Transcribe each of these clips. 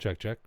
Check, check.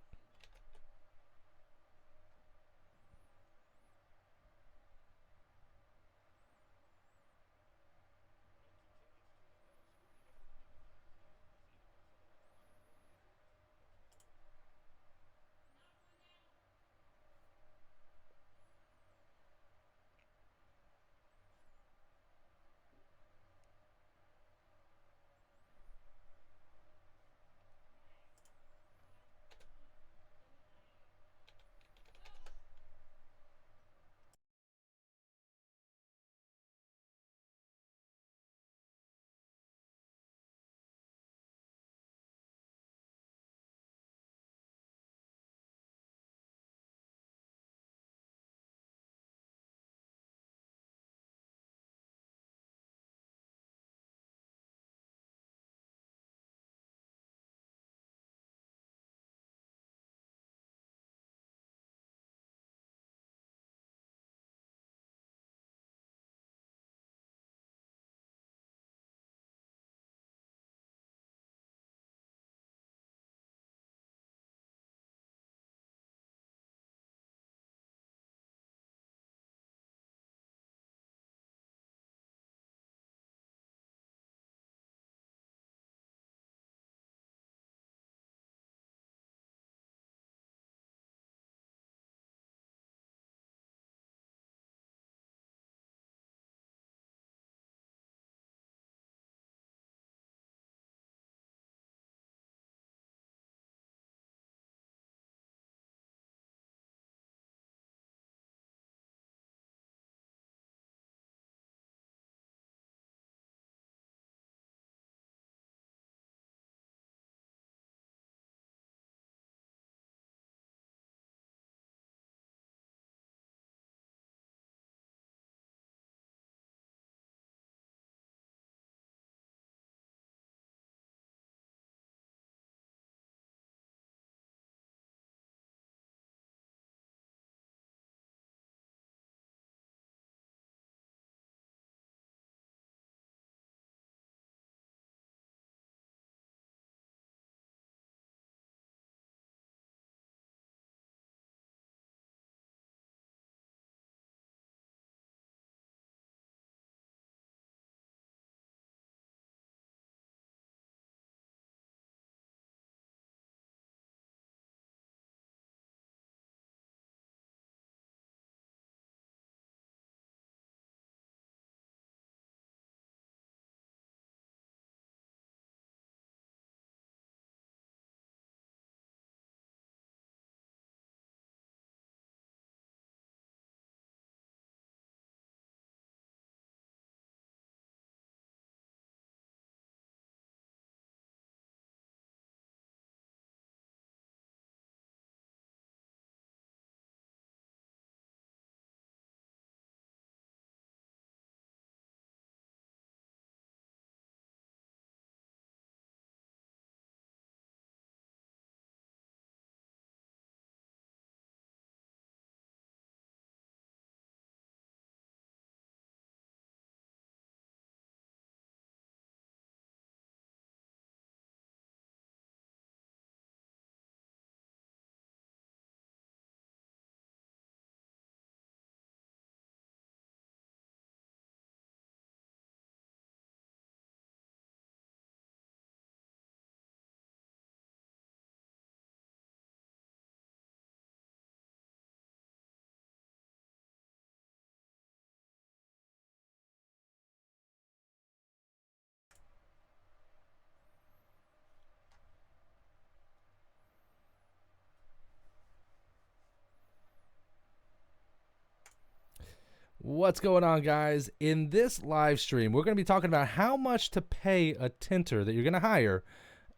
What's going on, guys? In this live stream, we're going to be talking about how much to pay a tinter that you're going to hire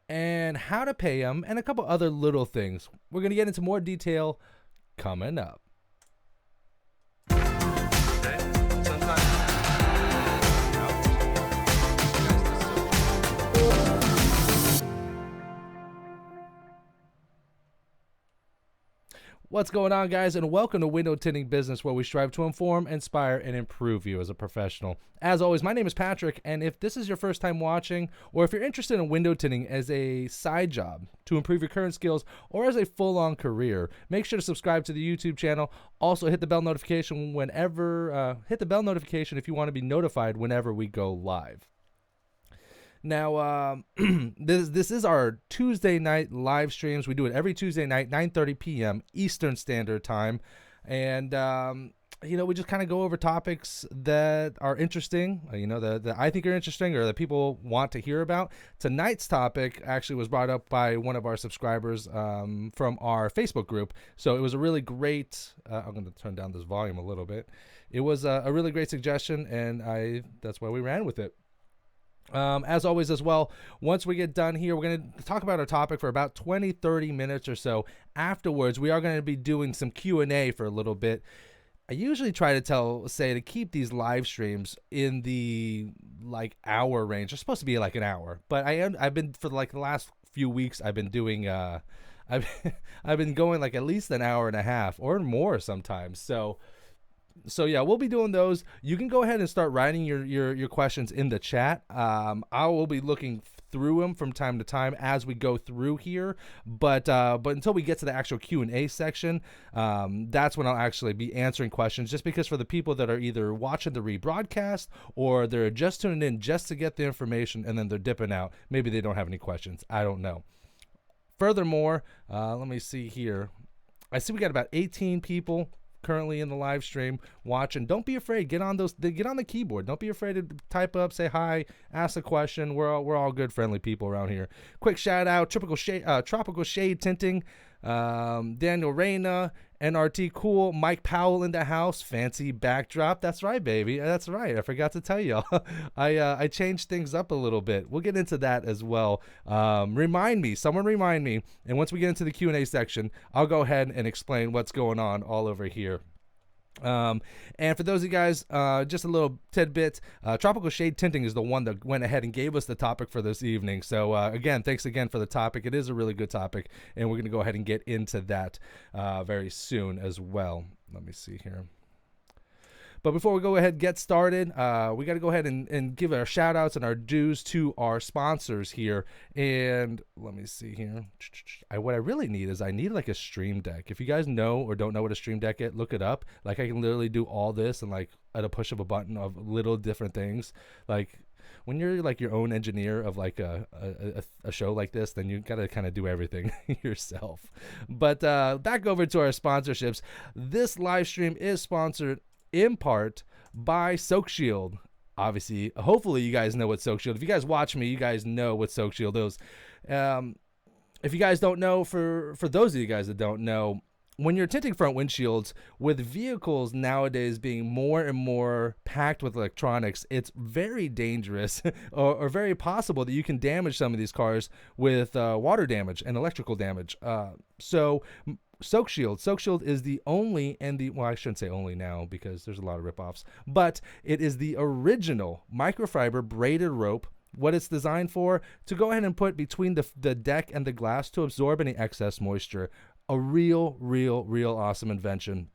and how to pay them and a couple other little things. We're going to get into more detail coming up. What's going on, guys, and welcome to Window Tinting Business, where we strive to inform, inspire, and improve you as a professional. As always, my name is Patrick, and if this is your first time watching, or if you're interested in window tinting as a side job to improve your current skills or as a full-on career, make sure to subscribe to the YouTube channel. Also, hit the bell notification if you want to be notified whenever we go live. Now, this is our Tuesday night live streams. We do it every Tuesday night, 9:30 p.m. Eastern Standard Time. And, we just kind of go over topics that are interesting, that I think are interesting or that people want to hear about. Tonight's topic actually was brought up by one of our subscribers from our Facebook group. So it was a really great, I'm going to turn down this volume a little bit. It was a really great suggestion, and that's why we ran with it. As always as well, once we get done here, we're going to talk about our topic for about 20-30 minutes or so. Afterwards, we are going to be doing some Q&A for a little bit. I usually try to to keep these live streams in the hour range. They're supposed to be like an hour, but I've been for the last few weeks I've been doing I've been going at least an hour and a half or more sometimes. So yeah, we'll be doing those. You can go ahead and start writing your questions in the chat. I will be looking through them from time to time as we go through here. But until we get to the actual Q&A section, that's when I'll actually be answering questions. Just because for the people that are either watching the rebroadcast or they're just tuning in just to get the information and then they're dipping out, maybe they don't have any questions. I don't know. Furthermore, let me see here. I see we got about 18 people currently in the live stream watching. Don't be afraid. Get on the keyboard. Don't be afraid to type up, say hi, ask a question. We're all good, friendly people around here. Quick shout out, Tropical Shade Tinting, Daniel Reyna, NRT Cool, Mike Powell in the house, fancy backdrop. That's right, baby. That's right. I forgot to tell y'all. I changed things up a little bit. We'll get into that as well. Someone remind me. And once we get into the Q&A section, I'll go ahead and explain what's going on all over here. And for those of you guys, just a little tidbit, Tropical Shade Tinting is the one that went ahead and gave us the topic for this evening. So again, thanks again for the topic. It is a really good topic, and we're going to go ahead and get into that very soon as well. Let me see here. But before we go ahead and get started, we got to go ahead and give our shout outs and our dues to our sponsors here. And let me see here. What I really need is a stream deck. If you guys know or don't know what a stream deck is, look it up. I can literally do all this and at a push of a button of little different things. When you're your own engineer of a show like this, then you got to kind of do everything yourself. But back over to our sponsorships. This live stream is sponsored in part by Soak Shield. Obviously, hopefully you guys know what Soak Shield. If you guys watch me, you guys know what Soak Shield is. If you guys don't know, for those of you guys that don't know, when you're tinting front windshields, with vehicles nowadays being more and more packed with electronics, it's very dangerous or very possible that you can damage some of these cars with water damage and electrical damage. So Soak Shield is the only well, I shouldn't say only now because there's a lot of ripoffs, but it is the original microfiber braided rope. What it's designed for, to go ahead and put between the deck and the glass to absorb any excess moisture. A real awesome invention.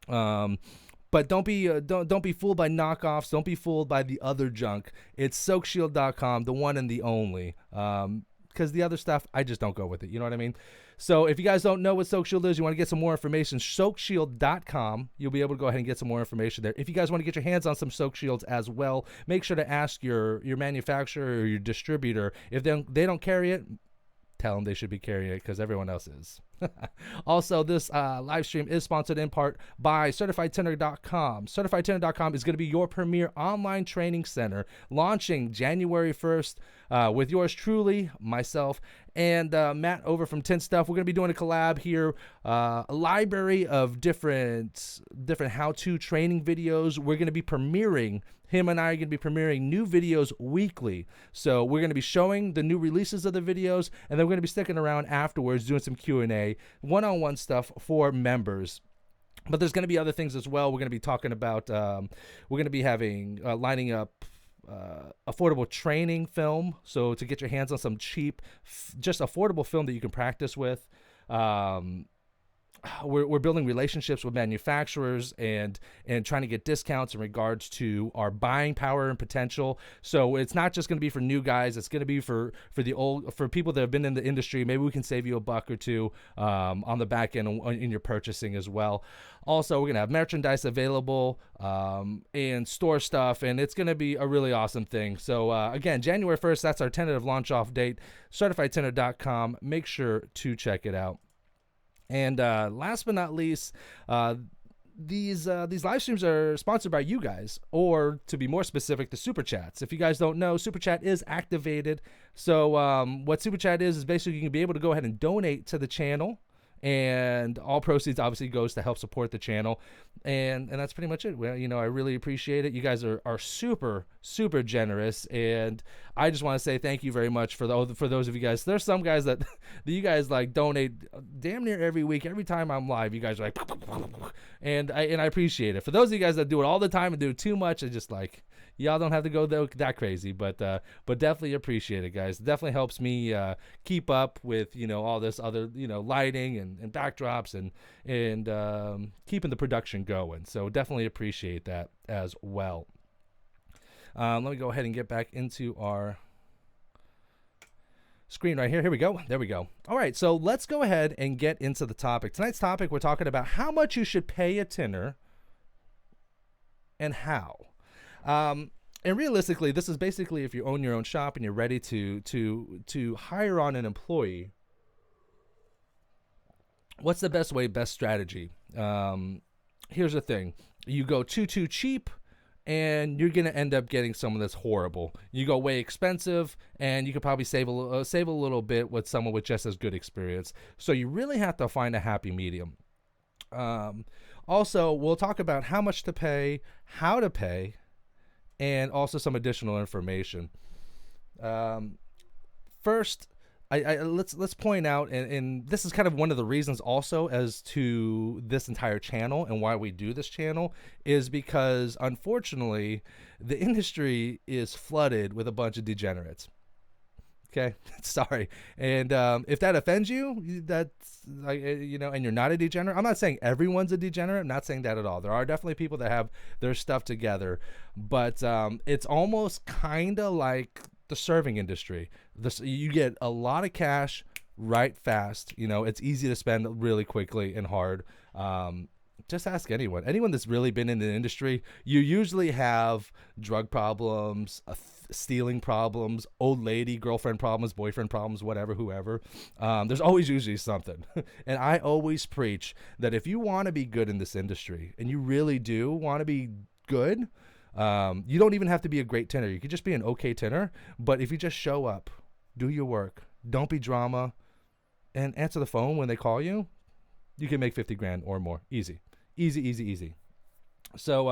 But don't be fooled by knockoffs. Don't be fooled by the other junk. It's soakshield.com, the one and the only. Because the other stuff, I just don't go with it. You know what I mean? So if you guys don't know what Soak Shield is, you want to get some more information, soakshield.com. You'll be able to go ahead and get some more information there. If you guys want to get your hands on some Soak Shields as well, make sure to ask your manufacturer or your distributor. If they don't carry it, tell them they should be carrying it because everyone else is. Also, this live stream is sponsored in part by CertifiedTinter.com. CertifiedTinter.com is going to be your premier online training center, launching January 1st with yours truly, myself, and Matt over from Tint Stuff. We're going to be doing a collab here, a library of different how-to training videos. We're going to be premiering. Him and I are going to be premiering new videos weekly. So we're going to be showing the new releases of the videos, and then we're going to be sticking around afterwards doing some Q&A, one-on-one stuff for members. But there's going to be other things as well. We're going to be talking about, we're going to be having, lining up affordable training film. So to get your hands on some cheap, just affordable film that you can practice with. we're building relationships with manufacturers and trying to get discounts in regards to our buying power and potential. So it's not just going to be for new guys. It's going to be for people that have been in the industry. Maybe we can save you a buck or two on the back end in your purchasing as well. Also, we're going to have merchandise available and store stuff, and it's going to be a really awesome thing. So again, January 1st, that's our tentative launch off date. CertifiedTinter.com. Make sure to check it out. And last but not least, these live streams are sponsored by you guys, or to be more specific, the Super Chats. If you guys don't know, Super Chat is activated. So what Super Chat is basically you can be able to go ahead and donate to the channel, and all proceeds obviously goes to help support the channel, and that's pretty much it. Well, I really appreciate it. You guys are super generous, and I just want to say thank you very much for those of you guys. There's some guys that you guys like donate damn near every week. Every time I'm live, you guys are like, and I appreciate it. For those of you guys that do it all the time and do too much, it's just like, y'all don't have to go that crazy, but definitely appreciate it, guys. It definitely helps me keep up with all this other lighting and backdrops and keeping the production going. So definitely appreciate that as well. Let me go ahead and get back into our screen right here. Here we go. There we go. All right, so let's go ahead and get into the topic. Tonight's topic, we're talking about how much you should pay a tinter and how. And realistically, this is basically if you own your own shop and you're ready to hire on an employee, what's the best strategy? Here's the thing. You go too cheap, and you're going to end up getting someone that's horrible. You go way expensive, and you could probably save a little bit with someone with just as good experience. So you really have to find a happy medium. Also, we'll talk about how much to pay, how to pay, and also some additional information. First, let's point out, and this is kind of one of the reasons also as to this entire channel and why we do this channel, is because unfortunately the industry is flooded with a bunch of degenerates. Okay, sorry, and if that offends you, that's and you're not a degenerate. I'm not saying everyone's a degenerate. I'm not saying that at all. There are definitely people that have their stuff together, but it's almost kind of like the serving industry. You get a lot of cash right fast. It's easy to spend really quickly and hard. Just ask anyone that's really been in the industry. You usually have drug problems, stealing problems, old lady, girlfriend problems, boyfriend problems, whatever, whoever. There's always usually something. And I always preach that if you want to be good in this industry, and you really do want to be good, you don't even have to be a great tinter. You could just be an okay tinter. But if you just show up, do your work, don't be drama, and answer the phone when they call you, you can make 50 grand or more. Easy. So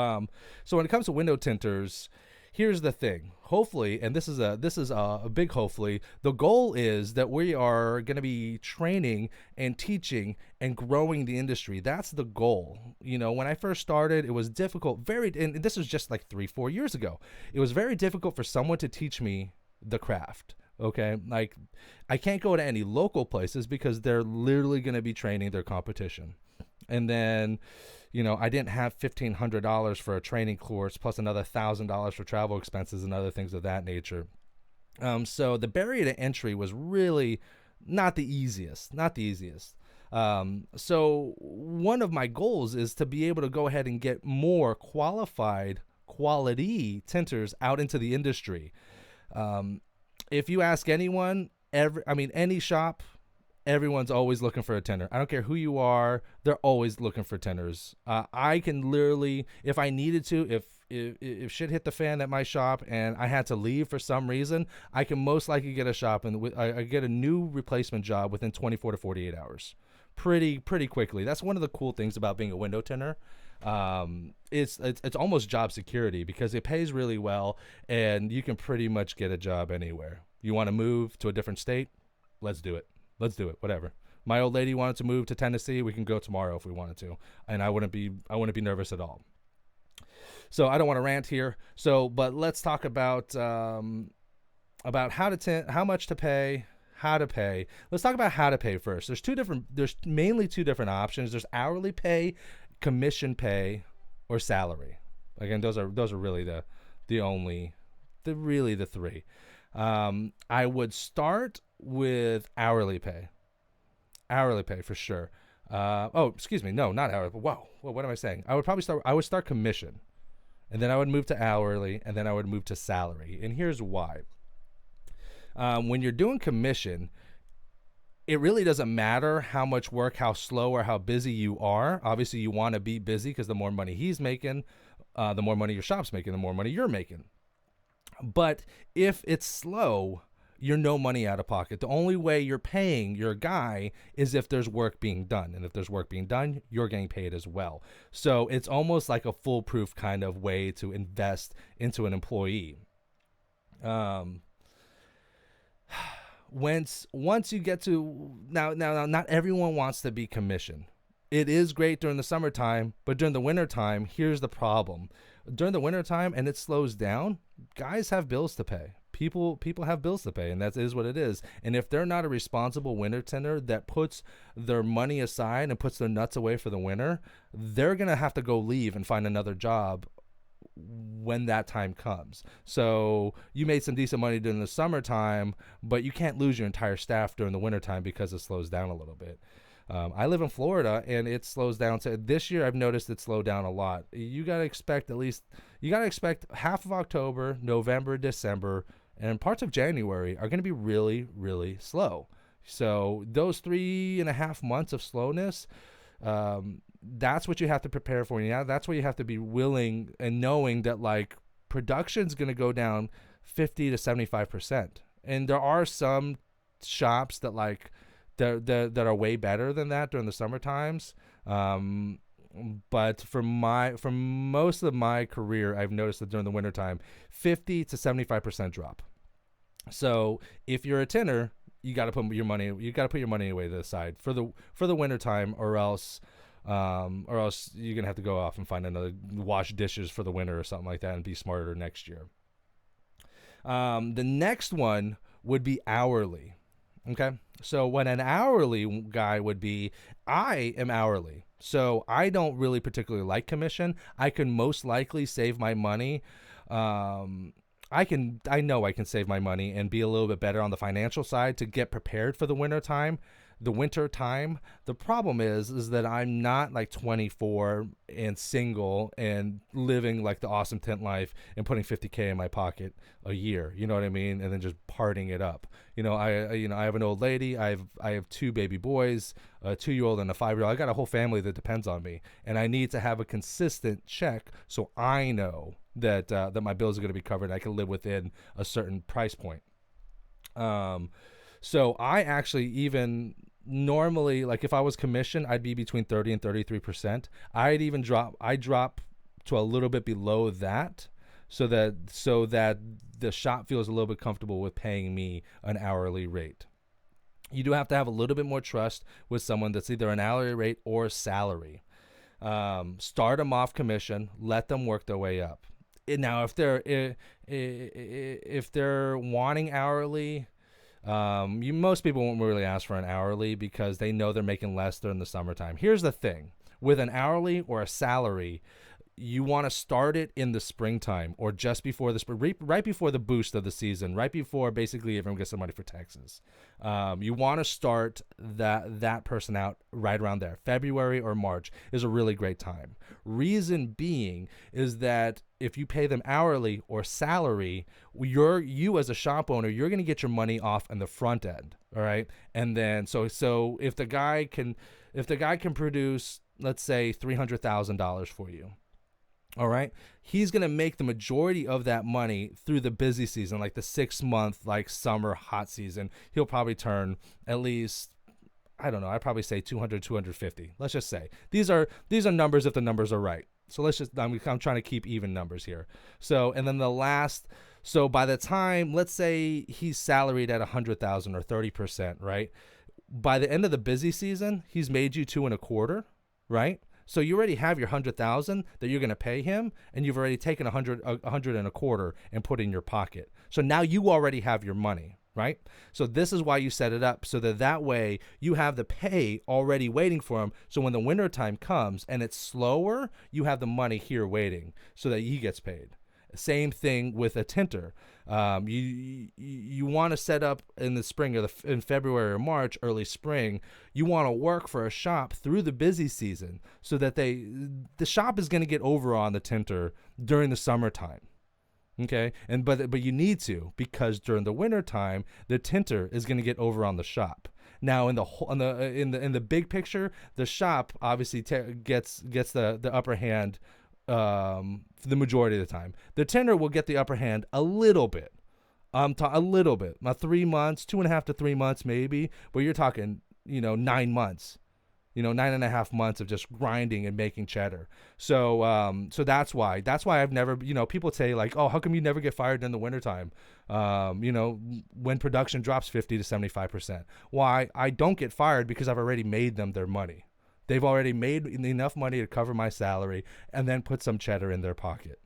when it comes to window tinters, here's the thing. Hopefully, and this is a big hopefully, the goal is that we are going to be training and teaching and growing the industry. That's the goal. When I first started, it was difficult, and this was just like 3-4 years ago. It was very difficult for someone to teach me the craft. Okay, like I can't go to any local places because they're literally going to be training their competition. And then, I didn't have $1,500 for a training course plus another $1,000 for travel expenses and other things of that nature. So the barrier to entry was really not the easiest. So one of my goals is to be able to go ahead and get more quality tinters out into the industry. If you ask anyone, any shop, everyone's always looking for a tinter. I don't care who you are, they're always looking for tinters. I can literally, if I needed to, if shit hit the fan at my shop and I had to leave for some reason, I can most likely get a shop and I get a new replacement job within 24 to 48 hours. Pretty quickly. That's one of the cool things about being a window tinter. It's almost job security because it pays really well and you can pretty much get a job anywhere. You want to move to a different state? Let's do it, whatever. My old lady wanted to move to Tennessee. We can go tomorrow if we wanted to, and I wouldn't be nervous at all. So I don't want to rant here. But let's talk about how much to pay, how to pay. Let's talk about how to pay first. There's mainly two different options. There's hourly pay, commission pay, or salary. Again, those are really the three. I would start with hourly pay. Hourly pay for sure. Excuse me. No, not hourly. Wow. Well, what am I saying? I would start commission, and then I would move to hourly, and then I would move to salary. And here's why. When you're doing commission, it really doesn't matter how much work, how slow, or how busy you are. Obviously, you want to be busy because the more money he's making, the more money your shop's making, the more money you're making. But if it's slow, you're no money out of pocket. The only way you're paying your guy is if there's work being done. And if there's work being done, you're getting paid as well. So it's almost like a foolproof kind of way to invest into an employee. Once you get to now, not everyone wants to be commissioned. It is great during the summertime, but during the wintertime, here's the problem. During the wintertime, and it slows down, guys have bills to pay. People have bills to pay, and that is what it is. And if they're not a responsible winter tinter that puts their money aside and puts their nuts away for the winter, they're going to have to go leave and find another job when that time comes. So you made some decent money during the summertime, but you can't lose your entire staff during the wintertime because it slows down a little bit. I live in Florida, and it slows down. So this year, I've noticed it slowed down a lot. You got to expect half of October, November, December, and parts of January are going to be really, really slow. So those 3.5 months of slowness, that's what you have to prepare for. Yeah, that's what you have to be willing and knowing that like production's going to go down 50 to 75%. And there are some shops that like that are way better than that during the summer times. But for most of my career, I've noticed that during the wintertime, 50 to 75% drop. So if you're a tinner, you got to put your money away to the side for the wintertime, or else you're gonna have to go off and find another wash dishes for the winter or something like that, and be smarter next year. The next one would be hourly. Okay, so what an hourly guy would be, I am hourly, so I don't really particularly like commission. I can most likely save my money. I know I can save my money and be a little bit better on the financial side to get prepared for the winter time. The problem is that I'm not like 24 and single and living like the awesome tent life and putting $50K in my pocket a year. You know what I mean? And then just partying it up. I have an old lady. I have 2 baby boys, a 2-year-old and a 5-year-old. I got a whole family that depends on me, and I need to have a consistent check so I know that my bills are going to be covered and I can live within a certain price point. So I actually even normally, like if I was commissioned, I'd be between 30 and 33%. I drop to a little bit below that so that the shop feels a little bit comfortable with paying me an hourly rate. You do have to have a little bit more trust with someone that's either an hourly rate or salary. Start them off commission, let them work their way up. Now, if they're wanting hourly, most people won't really ask for an hourly because they know they're making less during the summertime. Here's the thing. With an hourly or a salary, you want to start it in the springtime or just before the spring, right before the boost of the season, right before basically everyone gets some money for taxes. You want to start that person out right around there. February or March is a really great time. Reason being is that if you pay them hourly or salary, you as a shop owner, you're going to get your money off in the front end. All right. And then, so if the guy can produce, let's say $300,000 for you, all right, he's going to make the majority of that money through the busy season, like the 6-month, like summer hot season. He'll probably turn at least, I don't know, I'd probably say 200, 250. Let's just say these are numbers if the numbers are right. So I'm trying to keep even numbers here. So, and then so by the time, let's say he's salaried at 100,000 or 30%, right? By the end of the busy season, he's made you 2.25, right? So you already have your 100,000 that you're going to pay him, and you've already taken 100.25 and put in your pocket. So now you already have your money, right? So this is why you set it up, so that way you have the pay already waiting for him. So when the winter time comes and it's slower, you have the money here waiting so that he gets paid. Same thing with a tinter. You want to set up in the spring or in February or March, early spring. You want to work for a shop through the busy season so that the shop is going to get over on the tinter during the summertime. Okay, but you need to, because during the winter time the tinter is going to get over on the shop. Now in the big picture, the shop obviously gets the upper hand for the majority of the time. The tinter will get the upper hand a little bit. A little bit. About 3 months, 2.5 to 3 months maybe, but you're talking 9 months. 9.5 months of just grinding and making cheddar. So that's why I've never, people say like, oh, how come you never get fired in the wintertime? When production drops 50 to 75%. Why? I don't get fired because I've already made them their money. They've already made enough money to cover my salary and then put some cheddar in their pocket.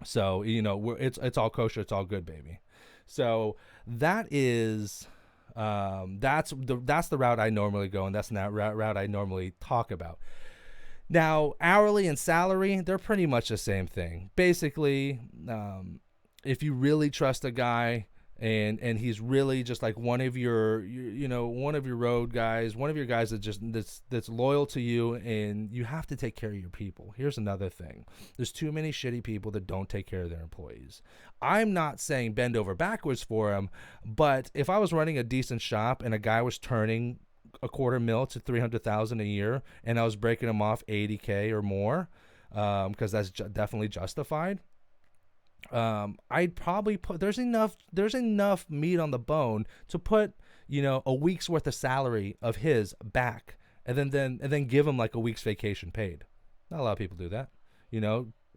So, it's all kosher. It's all good, baby. So that is, that's the route I normally go, and that's the route I normally talk about. Now, hourly and salary, they're pretty much the same thing. Basically, if you really trust a guy and he's really just like one of your road guys, one of your guys that's loyal to you, and you have to take care of your people. Here's another thing. There's too many shitty people that don't take care of their employees. I'm not saying bend over backwards for them, but if I was running a decent shop and a guy was turning $250,000 to $300,000 a year and I was breaking him off $80K or more, because that's definitely justified, I'd probably put, there's enough meat on the bone to put a week's worth of salary of his back, and then give him like a week's vacation paid. Not a lot of people do that.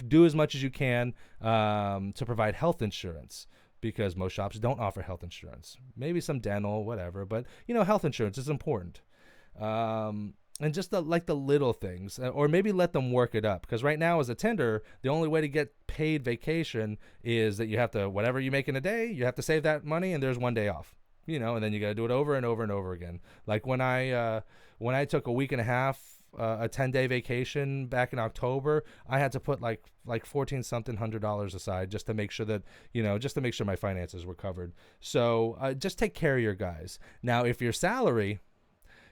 Do as much as you can to provide health insurance, because most shops don't offer health insurance. Maybe some dental, whatever, but health insurance is important. And just the little things, or maybe let them work it up. Because right now, as a tender, the only way to get paid vacation is that you have to, whatever you make in a day, you have to save that money, and there's 1 day off. And then you got to do it over and over and over again. Like when I took a week and a half, a 10-day vacation back in October, I had to put like $1,400 aside just to make sure that my finances were covered. So just take care of your guys. Now, if your salary,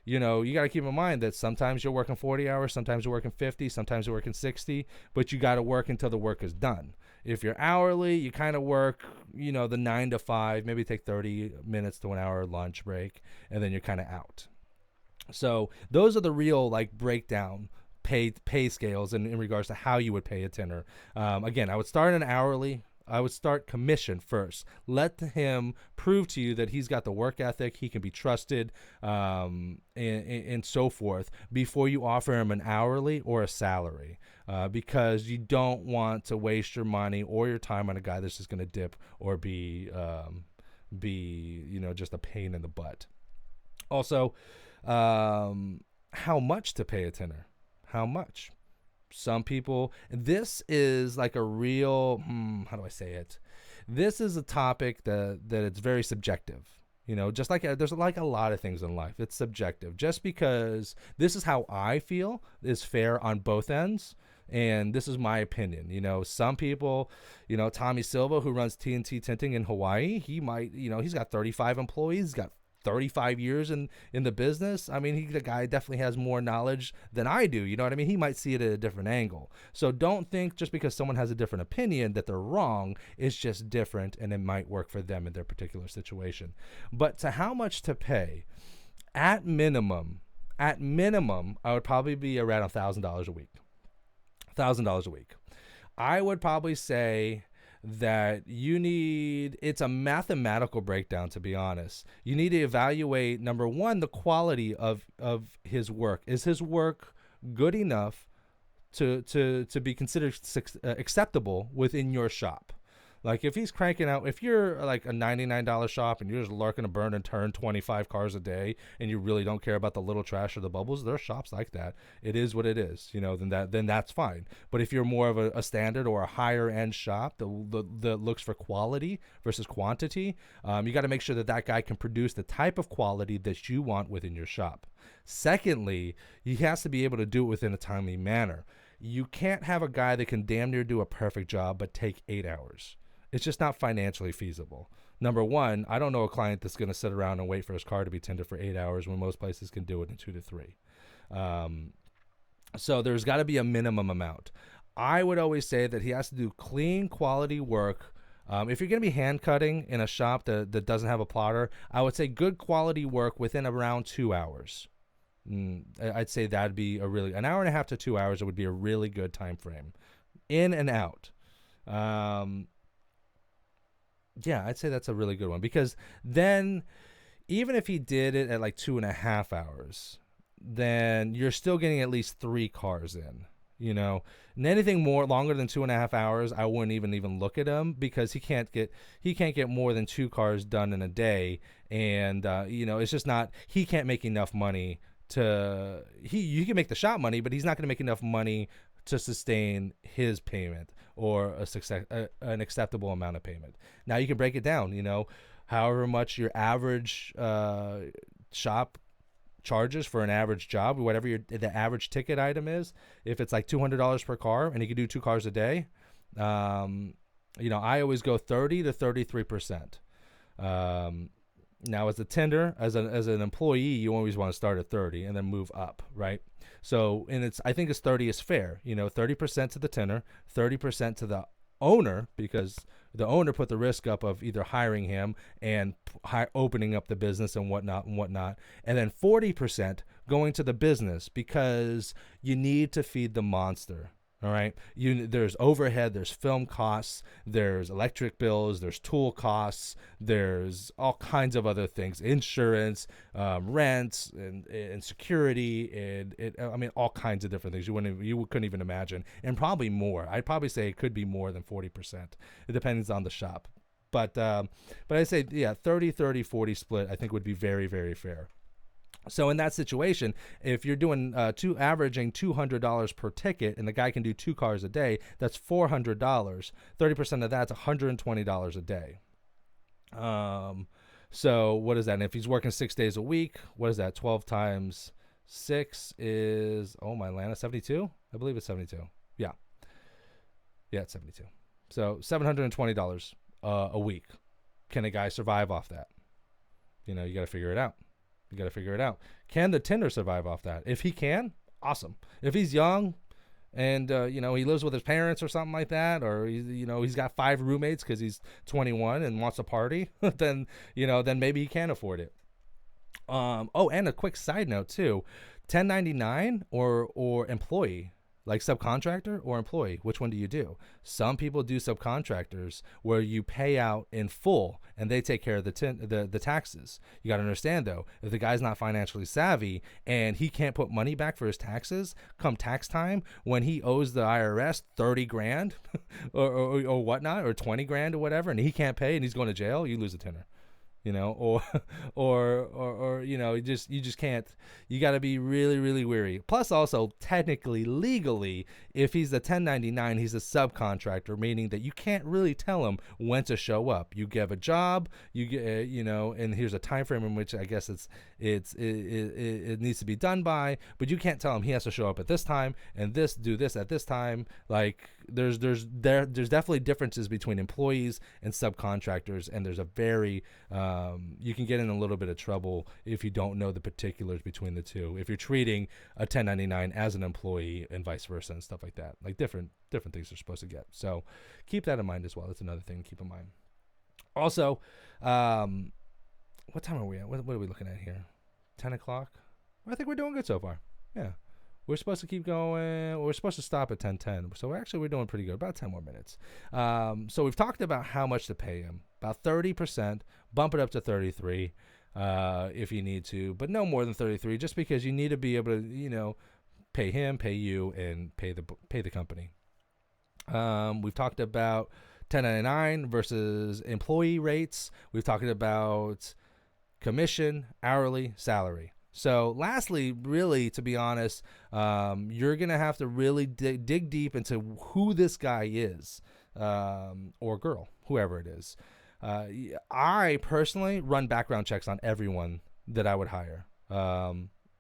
you got to keep in mind that sometimes you're working 40 hours, sometimes you're working 50, sometimes you're working 60, but you got to work until the work is done. If you're hourly, you kind of work, the 9 to 5, maybe take 30 minutes to an hour lunch break, and then you're kind of out. So those are the real breakdown pay scales in regards to how you would pay a tinter. Again, I would start an hourly. I would start commission first. Let him prove to you that he's got the work ethic, he can be trusted, and so forth, before you offer him an hourly or a salary, because you don't want to waste your money or your time on a guy that's just going to dip or be just a pain in the butt. Also, how much to pay a tinter? How much? Some people, this is like a real, how do I say it? This is a topic that it's very subjective. Just like there's like a lot of things in life, it's subjective. Just because this is how I feel is fair on both ends, and this is my opinion. Some people, Tommy Silva, who runs TNT Tinting in Hawaii, he might, he's got 35 employees, he's got 35 years in the business. I mean, the guy definitely has more knowledge than I do. You know what I mean? He might see it at a different angle. So don't think just because someone has a different opinion that they're wrong. It's just different, and it might work for them in their particular situation. But to how much to pay, at minimum, I would probably be around $1,000 a week. $1,000 a week. I would probably say that it's a mathematical breakdown, to be honest. You need to evaluate, number one, the quality of his work. Is his work good enough to be considered acceptable within your shop? Like if he's cranking out, if you're like a $99 shop and you're just lurking to burn and turn 25 cars a day, and you really don't care about the little trash or the bubbles, there are shops like that. It is what it is, then that's fine. But if you're more of a standard or a higher end shop that looks for quality versus quantity, you got to make sure that guy can produce the type of quality that you want within your shop. Secondly, he has to be able to do it within a timely manner. You can't have a guy that can damn near do a perfect job but take 8 hours. It's just not financially feasible. Number one, I don't know a client that's going to sit around and wait for his car to be tinted for 8 hours when most places can do it in 2 to 3. So there's got to be a minimum amount. I would always say that he has to do clean, quality work. If you're going to be hand cutting in a shop that doesn't have a plotter, I would say good quality work within around 2 hours. I'd say that'd be an hour and a half to 2 hours. It would be a really good time frame, in and out. Yeah, I'd say that's a really good one, because then even if he did it at like 2.5 hours, then you're still getting at least 3 cars in. And anything more longer than 2.5 hours, I wouldn't even look at him, because he can't get more than 2 cars done in a day, and it's just not. He can't make enough money you can make the shop money, but he's not going to make enough money to sustain his payment or an acceptable amount of payment. Now you can break it down, however much your average shop charges for an average job, whatever the average ticket item is. If it's like $200 per car and he can do 2 cars a day, I always go 30 to 33%. Now, as a tender, as an employee, you always want to start at 30 and then move up, right? So, I think 30 is fair. 30% to the tender, 30% to the owner, because the owner put the risk up of either hiring him and opening up the business and whatnot, and then 40% going to the business, because you need to feed the monster. All right. There's overhead, there's film costs, there's electric bills, there's tool costs, there's all kinds of other things, insurance, rents, and security, and all kinds of different things you couldn't even imagine, and probably more. I'd probably say it could be more than 40%. It depends on the shop, but I'd say 30-40 split I think would be very, very fair. So in that situation, if you're doing averaging $200 per ticket, and the guy can do 2 cars a day, that's $400. 30% of that's $120 a day. So what is that? And if he's working 6 days a week, what is that? 12 times 6 is, oh my land, 72? I believe it's 72. Yeah, it's 72. So $720 a week. Can a guy survive off that? You got to figure it out. Can the tender survive off that? If he can, awesome. If he's young and, he lives with his parents or something like that, or, he's got 5 roommates because he's 21 and wants to party, then maybe he can afford it. And a quick side note too, 1099 or employee, like subcontractor or employee, which one do you do? Some people do subcontractors where you pay out in full and they take care of the taxes. You got to understand though, if the guy's not financially savvy and he can't put money back for his taxes come tax time, when he owes the IRS 30 grand or whatnot, or 20 grand or whatever, and he can't pay and he's going to jail, you lose a tender. Or you just can't. You got to be really, really wary. Plus, also technically, legally, if he's a 1099, he's a subcontractor, meaning that you can't really tell him when to show up. You give a job, you get, and here's a time frame in which I guess it needs to be done by, but you can't tell him he has to show up at this time and do this at this time. Like there's definitely differences between employees and subcontractors, and there's a very you can get in a little bit of trouble if you don't know the particulars between the two, if you're treating a 1099 as an employee and vice versa and stuff like that. Like different things are supposed to get. So keep that in mind as well. That's another thing to keep in mind. Also, what time are we at? What are we looking at here? 10 o'clock? I think we're doing good so far. Yeah. We're supposed to keep going. We're supposed to stop at 10:10. So we're doing pretty good. About 10 more minutes. So we've talked about how much to pay him. About 30%. Bump it up to 33 if you need to. But no more than 33, just because you need to be able to, pay him, pay you, and pay the company. We've talked about 1099 versus employee rates. We've talked about commission, hourly, salary. So lastly, really, to be honest, you're going to have to really dig deep into who this guy is, or girl, whoever it is. I personally run background checks on everyone that I would hire.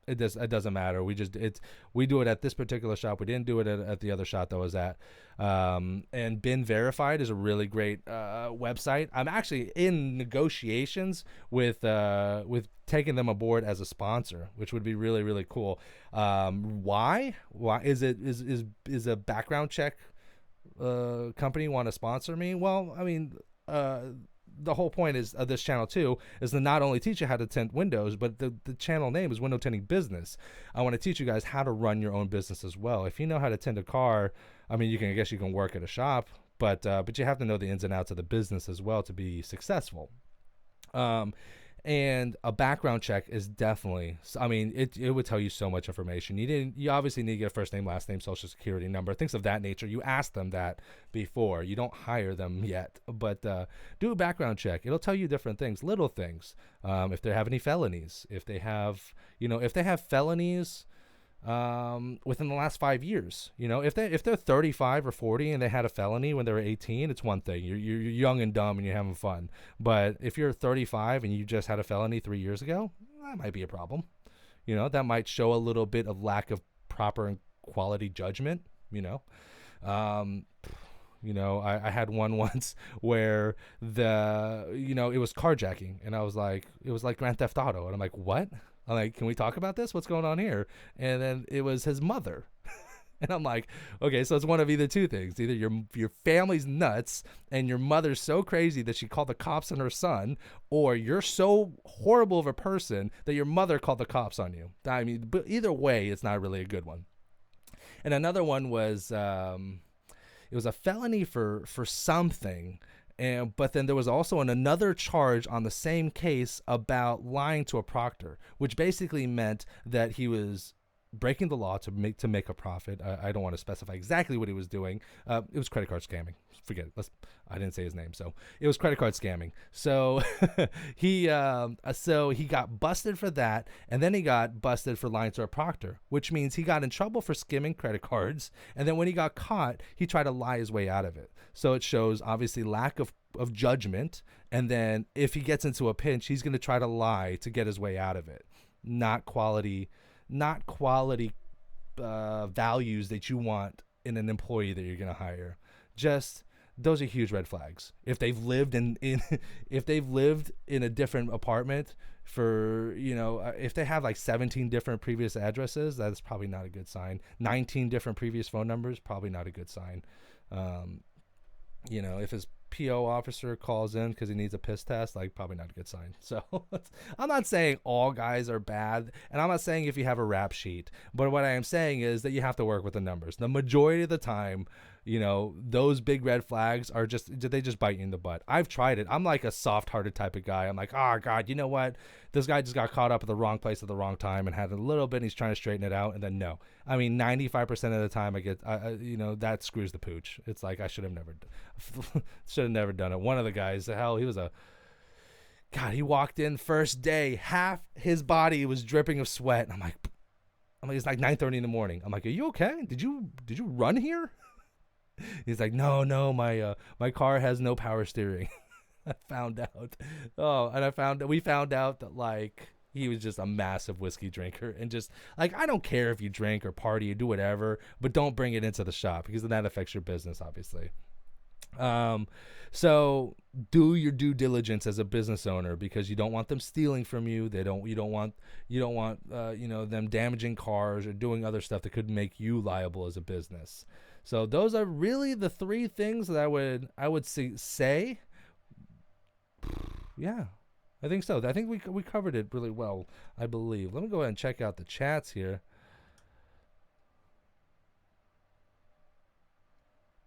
It doesn't matter. We do it at this particular shop. We didn't do it at the other shop that I was at. And Been Verified is a really great website. I'm actually in negotiations with taking them aboard as a sponsor, which would be really, really cool. Why is a background check company want to sponsor me? Well, I mean, the whole point is of this channel too is to not only teach you how to tint windows, but the channel name is Window Tinting Business. I want to teach you guys how to run your own business as well. If you know how to tint a car, I mean, I guess you can work at a shop, but you have to know the ins and outs of the business as well to be successful. And a background check is definitely, I mean, it would tell you so much information. You obviously need to get a first name, last name, social security number, things of that nature. You ask them that before. You don't hire them yet, but do a background check. It'll tell you different things, little things. If they have any felonies, if they have felonies within the last 5 years, if they're 35 or 40 and they had a felony when they were 18, it's one thing. You're young and dumb and you're having fun. But if you're 35 and you just had a felony 3 years ago, that might be a problem. That might show a little bit of lack of proper and quality judgment. I had one once where it was carjacking, and I was like, it was like Grand Theft Auto, and I'm like, what? I'm like, can we talk about this? What's going on here? And then it was his mother. And I'm like, okay, so it's one of either two things. Either your family's nuts and your mother's so crazy that she called the cops on her son, or you're so horrible of a person that your mother called the cops on you. I mean, but either way, it's not really a good one. And another one was, it was a felony for something. But then there was also another charge on the same case about lying to a proctor, which basically meant that he was breaking the law to make a profit. I don't want to specify exactly what he was doing. It was credit card scamming. Forget it. I didn't say his name, so it was credit card scamming. So he got busted for that, and then he got busted for lying to a proctor, which means he got in trouble for skimming credit cards. And then when he got caught, he tried to lie his way out of it. So it shows obviously lack of judgment. And then if he gets into a pinch, he's going to try to lie to get his way out of it. Not quality values that you want in an employee that you're going to hire. Just those are huge red flags. If they've lived in a different apartment for, if they have like 17 different previous addresses, that's probably not a good sign. 19 different previous phone numbers, probably not a good sign. If his PO officer calls in because he needs a piss test, like, probably not a good sign. So I'm not saying all guys are bad, and I'm not saying if you have a rap sheet, but what I am saying is that you have to work with the numbers. The majority of the time, those big red flags they just bite you in the butt. I've tried it. I'm like a soft-hearted type of guy. I'm like, oh God, you know what? This guy just got caught up at the wrong place at the wrong time and had a little bit, and he's trying to straighten it out, and then no. I mean, 95% of the time I get, that screws the pooch. It's like, I should have never done it. One of the guys, he walked in first day, half his body was dripping of sweat. And I'm like, it's like 9:30 in the morning. I'm like, are you okay? Did you run here? He's like, no, my car has no power steering. I found out. We found out that, like, he was just a massive whiskey drinker, and just like, I don't care if you drink or party or do whatever, but don't bring it into the shop, because then that affects your business, obviously. So do your due diligence as a business owner, because you don't want them stealing from you. You don't want them damaging cars or doing other stuff that could make you liable as a business. So those are really the three things that I would say. Yeah, I think so. I think we covered it really well, I believe. Let me go ahead and check out the chats here.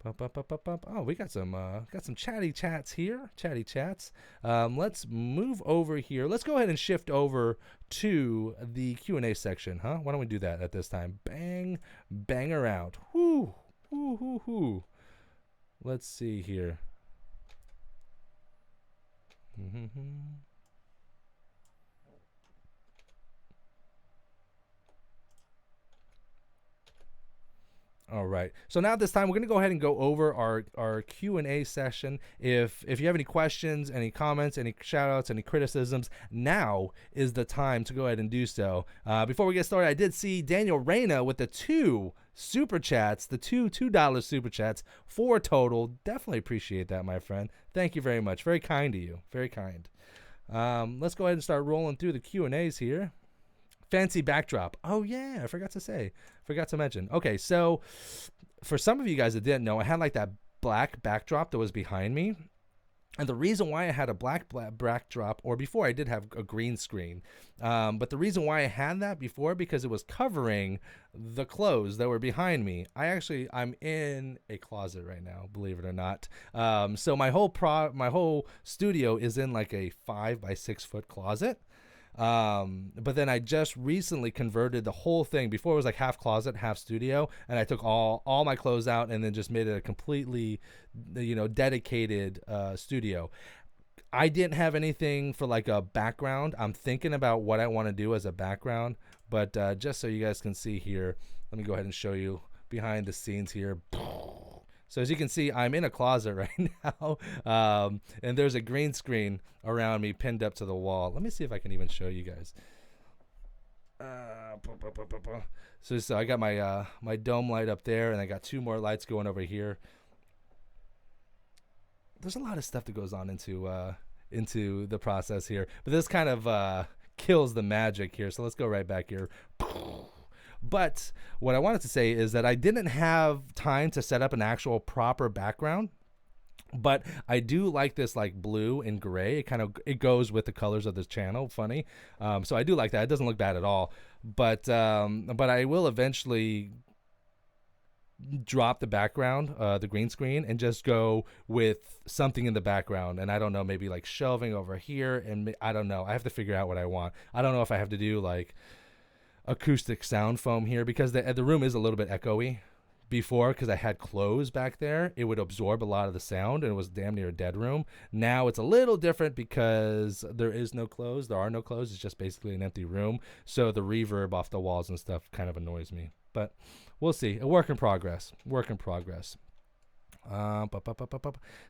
Oh, we got some chatty chats here. Chatty chats. Let's move over here. Let's go ahead and shift over to the Q&A section, huh? Why don't we do that at this time? Bang her out. Whoo. Let's see here. All right. So now at this time, we're going to go ahead and go over our Q&A session. If you have any questions, any comments, any shout outs, any criticisms, now is the time to go ahead and do so. Before we get started, I did see Daniel Reyna with the 2 super chats, the $2 super chats, 4 total. Definitely appreciate that, my friend. Thank you very much. Very kind of you. Very kind. Let's go ahead and start rolling through the Q&As here. Fancy backdrop. Oh yeah, I forgot to mention. Okay, so for some of you guys that didn't know, I had like that black backdrop that was behind me. And the reason why I had a black backdrop, or before I did have a green screen, but the reason why I had that before, because it was covering the clothes that were behind me. I'm in a closet right now, believe it or not. So my whole studio is in like a 5 by 6 foot closet. But then I just recently converted the whole thing. Before it was like half closet, half studio, and I took all my clothes out and then just made it a completely, dedicated studio. I didn't have anything for like a background. I'm thinking about what I want to do as a background, but just so you guys can see here, let me go ahead and show you behind the scenes here. So as you can see, I'm in a closet right now, and there's a green screen around me pinned up to the wall. Let me see if I can even show you guys. So I got my dome light up there, and I got 2 more lights going over here. There's a lot of stuff that goes on into the process here, but this kind of kills the magic here. So let's go right back here. But what I wanted to say is that I didn't have time to set up an actual proper background, but I do like this like blue and gray. It goes with the colors of this channel. Funny. So I do like that. It doesn't look bad at all, but I will eventually drop the background, the green screen, and just go with something in the background. And I don't know, maybe like shelving over here. And I don't know. I have to figure out what I want. I don't know if I have to do like acoustic sound foam here, because the room is a little bit echoey. Before, because I had clothes back there, it would absorb a lot of the sound, and it was damn near a dead room. Now it's a little different because there are no clothes. It's just basically an empty room, so the reverb off the walls and stuff kind of annoys me, but we'll see. A work in progress.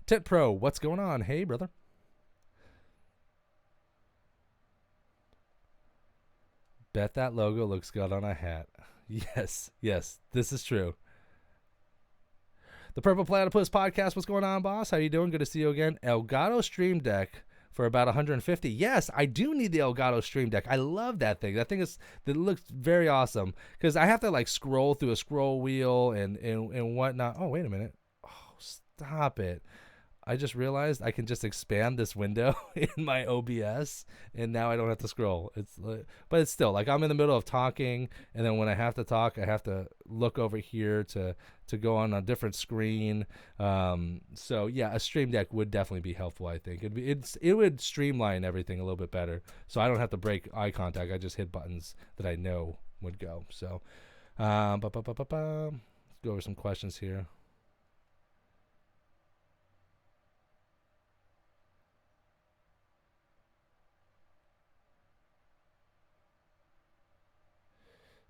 Tit Pro, what's going on? Hey brother. Bet that logo looks good on a hat. Yes, this is true. The Purple Platypus Podcast, what's going on, boss? How you doing? Good to see you again. Elgato Stream Deck for about 150. Yes, I do need the Elgato Stream Deck. I love that thing. That thing it looks very awesome, because I have to like scroll through a scroll wheel and whatnot. Oh, wait a minute. Oh, stop it. I just realized I can just expand this window in my OBS, and now I don't have to scroll. But it's still like I'm in the middle of talking, and then when I have to talk, I have to look over here to go on a different screen. So yeah, a Stream Deck would definitely be helpful. I think it would streamline everything a little bit better, so I don't have to break eye contact. I just hit buttons that I know would go. So, let's go over some questions here.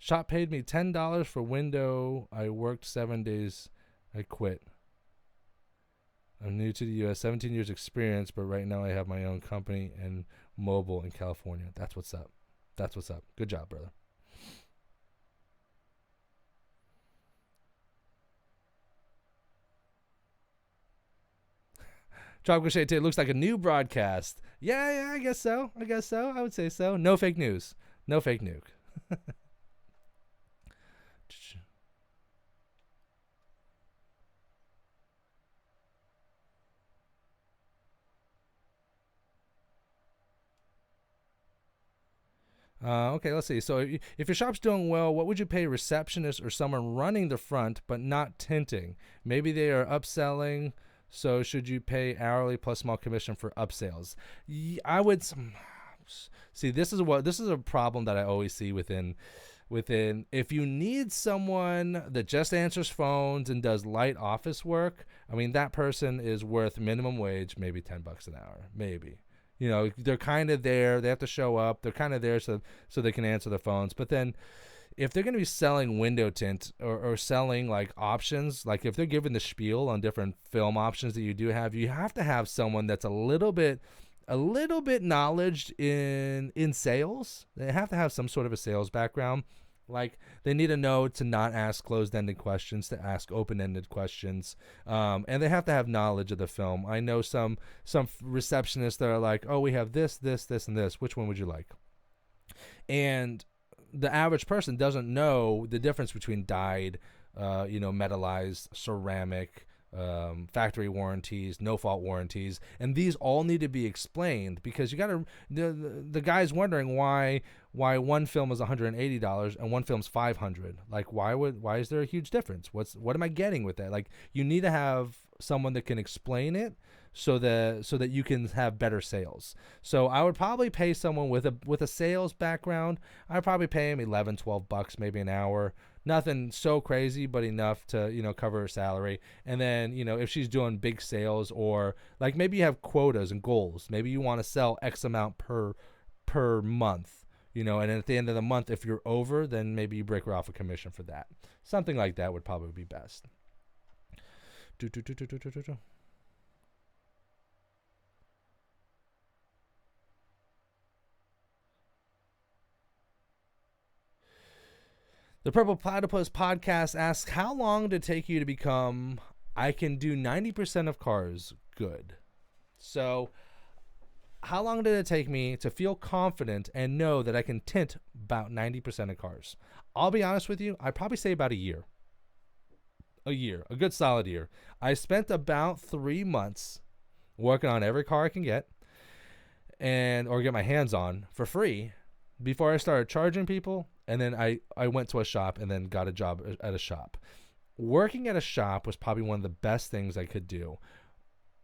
Shop paid me $10 for window. I worked 7 days. I quit. I'm new to the U.S., 17 years experience, but right now I have my own company and mobile in California. That's what's up. Good job, brother. Tropical Shade Tate looks like a new broadcast. Yeah, I guess so. I would say so. No fake news. No fake nuke. Okay, let's see. So if your shop's doing well, what would you pay a receptionist or someone running the front but not tinting? Maybe they are upselling, so should you pay hourly plus small commission for upsales? I would see. This is a problem that I always see within. If you need someone that just answers phones and does light office work, I mean that person is worth minimum wage, maybe $10 an hour, maybe. You know, they're kind of there. They have to show up. They're kind of there so they can answer the phones. But then if they're going to be selling window tint or selling like options, like if they're giving the spiel on different film options that you have to have someone that's a little bit knowledge in sales. They have to have some sort of a sales background. Like they need to know to not ask closed-ended questions, to ask open-ended questions, and they have to have knowledge of the film. I know some receptionists that are like, oh, we have this, this, this, and this. Which one would you like? And the average person doesn't know the difference between dyed, metallized, ceramic, factory warranties, no fault warranties, and these all need to be explained, because you got to the guy's wondering why one film is $180 and one film's $500. Like why is there a huge difference? What am I getting with that? Like you need to have someone that can explain it so that you can have better sales. So I would probably pay someone with a sales background. I'd probably pay him $11-12 maybe an hour. Nothing so crazy, but enough to, cover her salary. And then, if she's doing big sales, or like maybe you have quotas and goals, maybe you want to sell X amount per month, and at the end of the month, if you're over, then maybe you break her off a commission for that. Something like that would probably be best. The Purple Platypus podcast asks, how long did it take you to become, I can do 90% of cars good? So how long did it take me to feel confident and know that I can tint about 90% of cars? I'll be honest with you, I'd probably say about a year. A good solid year. I spent about 3 months working on every car I can get or get my hands on for free before I started charging people. And then I went to a shop and then got a job at a shop. Working at a shop was probably one of the best things I could do.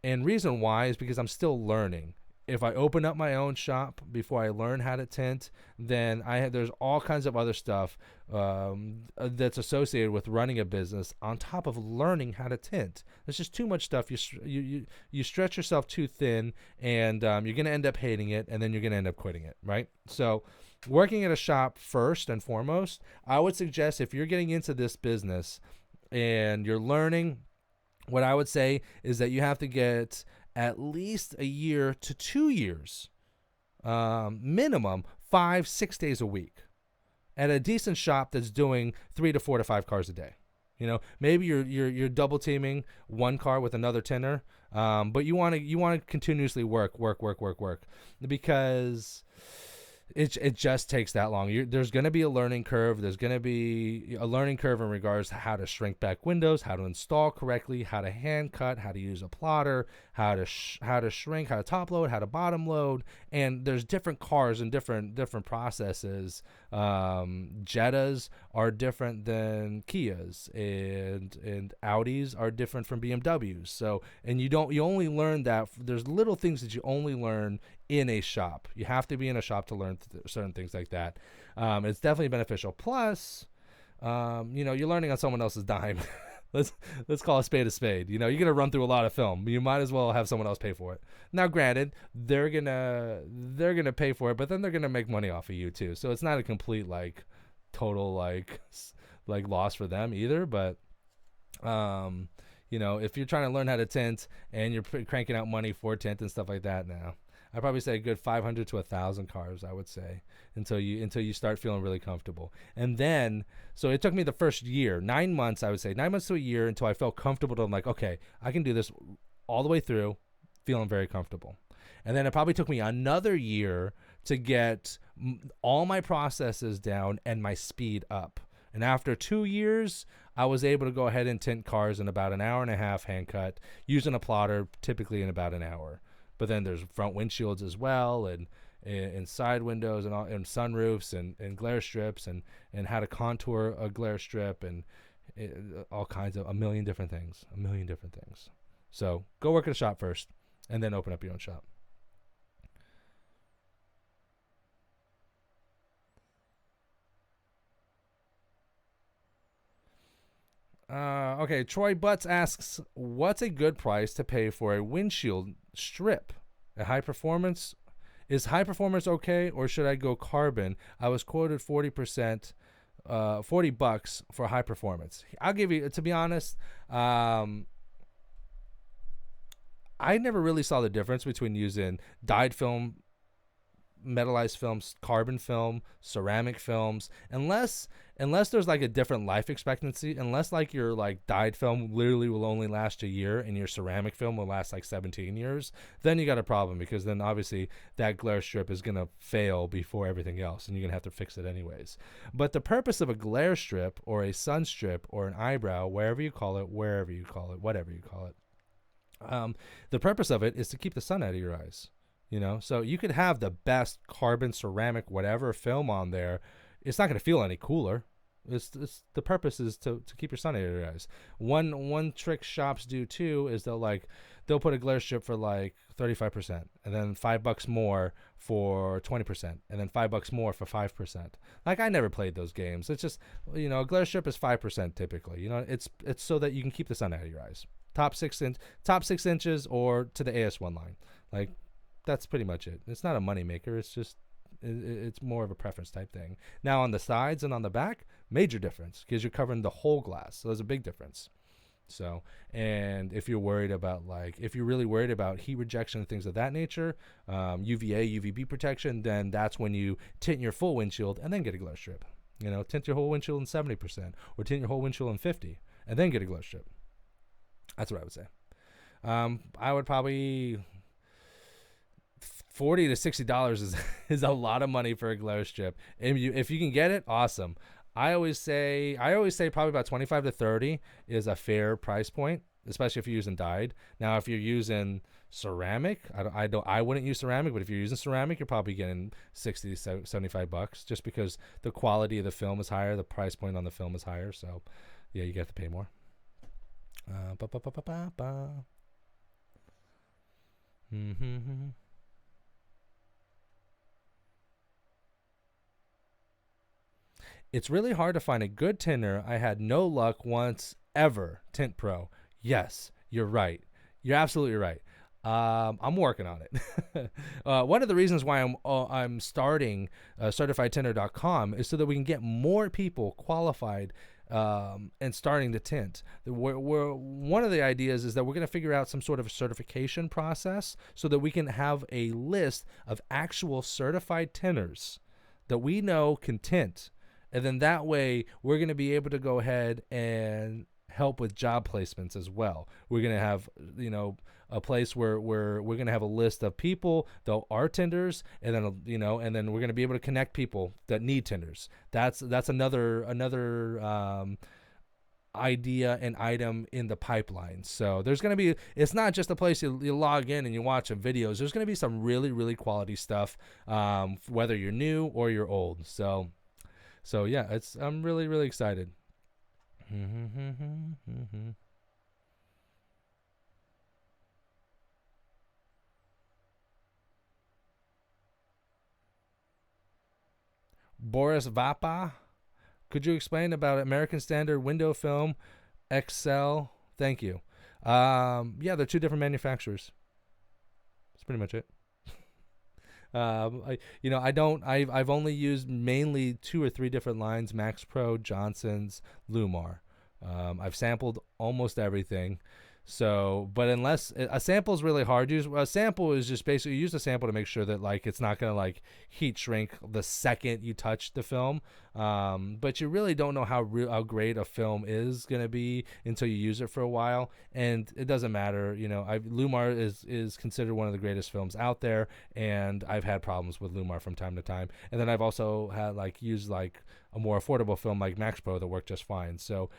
And reason why is because I'm still learning. If I open up my own shop before I learn how to tint, then there's all kinds of other stuff that's associated with running a business on top of learning how to tint. There's just too much stuff. You stretch yourself too thin, and you're going to end up hating it, and then you're going to end up quitting it, right? So working at a shop first and foremost, I would suggest if you're getting into this business and you're learning, what I would say is that you have to get at least a year to 2 years, minimum 5-6 days a week at a decent shop that's doing 3 to 4 to 5 cars a day. Maybe you're double teaming one car with another tinter, but you want to continuously work because it just takes that long. There's going to be a learning curve. There's going to be a learning curve in regards to how to shrink back windows, how to install correctly, how to hand cut, how to use a plotter, how to shrink, how to top load, how to bottom load. And there's different cars and different processes. Jettas are different than Kias, and Audis are different from BMWs. So, and you only learn that. There's little things that you only learn in a shop. You have to be in a shop to learn certain things like that. It's definitely beneficial. Plus, you're learning on someone else's dime. let's call a spade a spade. You're gonna run through a lot of film. You might as well have someone else pay for it. Now, granted, they're gonna pay for it, but then they're gonna make money off of you too. So it's not a complete total loss for them either. But if you're trying to learn how to tint and you're cranking out money for tint and stuff like that, now I'd probably say a good 500 to 1,000 cars, I would say, until you start feeling really comfortable. And then, so it took me the first year, 9 months, I would say, 9 months to a year until I felt comfortable. I'm like, okay, I can do this all the way through, feeling very comfortable. And then it probably took me another year to get all my processes down and my speed up. And after 2 years, I was able to go ahead and tint cars in about an hour and a half hand cut, using a plotter typically in about an hour. But then there's front windshields as well, and side windows, and sunroofs, and glare strips, and how to contour a glare strip, and all kinds of a million different things. So go work at a shop first, and then open up your own shop. Okay, Troy Butts asks, what's a good price to pay for a windshield strip? A high performance Is high performance okay, or should I go carbon? I was quoted 40%, $40 for high performance. I'll give you, to be honest, I never really saw the difference between using dyed film, metallized films, carbon film, ceramic films, unless there's like a different life expectancy, unless like your like dyed film literally will only last a year and your ceramic film will last like 17 years, then you got a problem, because then obviously that glare strip is going to fail before everything else and you're going to have to fix it anyways. But the purpose of a glare strip or a sun strip or an eyebrow, wherever you call it, whatever you call it, the purpose of it is to keep the sun out of your eyes. So you could have the best carbon, ceramic, whatever film on there. It's not going to feel any cooler. It's the purpose is to keep your sun out of your eyes. One trick shops do too is they'll put a glare strip for like 35%, and then $5 more for 20%, and then $5 more for 5%. Like, I never played those games. It's just, a glare strip is 5% typically. It's so that you can keep the sun out of your eyes. Top 6 inches or to the AS1 line. Like, that's pretty much it. It's not a money maker. It's just it's more of a preference type thing. Now on the sides and on the back, major difference, because you're covering the whole glass. So there's a big difference. So, and if you're really worried about heat rejection and things of that nature, UVA, UVB protection, then that's when you tint your full windshield and then get a glare strip. Tint your whole windshield in 70%, or tint your whole windshield in 50, and then get a glare strip. That's what I would say. I would probably $40 to $60 is a lot of money for a glare strip. If you can get it, awesome. I always say probably about 25 to 30 is a fair price point, especially if you're using dyed. Now, if you're using ceramic, I wouldn't use ceramic, but if you're using ceramic, you're probably getting $60 to $75, just because the quality of the film is higher, the price point on the film is higher. So, yeah, you have to pay more. It's really hard to find a good tinter. I had no luck once ever. Tint Pro. Yes, you're right. You're absolutely right. I'm working on it. One of the reasons why I'm starting CertifiedTinter.com is so that we can get more people qualified and starting to tint. One of the ideas is that we're going to figure out some sort of a certification process so that we can have a list of actual certified tinters that we know can tint. And then that way we're going to be able to go ahead and help with job placements as well. We're going to have, a place where we're going to have a list of people that are tinters, and then, and then we're going to be able to connect people that need tinters. That's another idea and item in the pipeline. So there's going to be, it's not just a place you log in and you watch some videos. There's going to be some really, really quality stuff, whether you're new or you're old. So yeah, I'm really, really excited. Boris Vapa, could you explain about American Standard window film XL? Thank you. Yeah, they're two different manufacturers. That's pretty much it. I've only used mainly 2 or 3 different lines: Max Pro, Johnson's, Lumar. I've sampled almost everything. So, but unless a sample is really hard to use, a sample is just basically you use a sample to make sure that it's not going to heat shrink the second you touch the film. But you really don't know how great a film is going to be until you use it for a while. And it doesn't matter. Lumar is considered one of the greatest films out there. And I've had problems with Lumar from time to time. And then I've also had used a more affordable film like Max Pro that worked just fine. So